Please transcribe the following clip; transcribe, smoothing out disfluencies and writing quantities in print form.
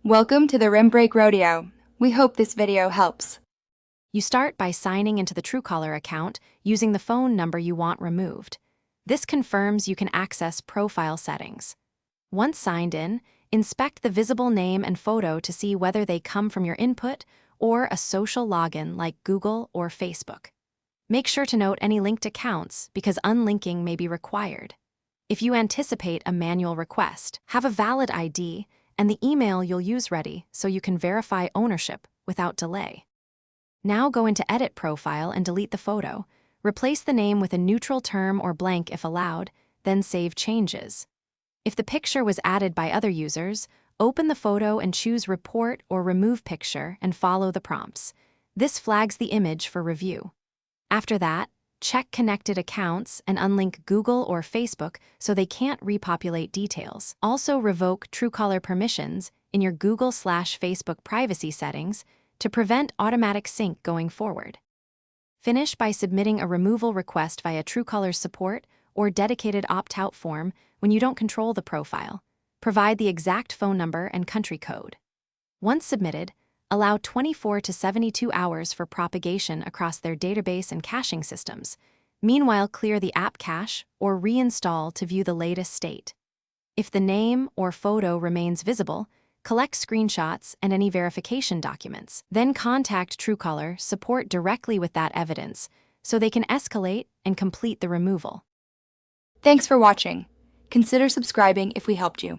Welcome to the Rim Break Rodeo. We hope this video helps. You start by signing into the Truecaller account using the phone number you want removed. This confirms you can access profile settings. Once signed in, inspect the visible name and photo to see whether they come from your input or a social login like Google or Facebook. Make sure to note any linked accounts because unlinking may be required. If you anticipate a manual request, have a valid ID and the email you'll use ready so you can verify ownership without delay. Now go into Edit Profile and delete the photo. Replace the name with a neutral term or blank if allowed, then save changes. If the picture was added by other users, open the photo and choose Report or Remove Picture and follow the prompts. This flags the image for review. After that, check connected accounts and unlink Google or Facebook so they can't repopulate details. Also revoke Truecaller permissions in your Google/Facebook privacy settings to prevent automatic sync going forward. Finish by submitting a removal request via Truecaller's support or dedicated opt-out form when you don't control the profile. Provide the exact phone number and country code. Once submitted, allow 24 to 72 hours for propagation across their database and caching systems. Meanwhile, clear the app cache or reinstall to view the latest state. If the name or photo remains visible, collect screenshots and any verification documents. Then contact Truecaller support directly with that evidence so they can escalate and complete the removal. Thanks for watching. Consider subscribing if we helped you.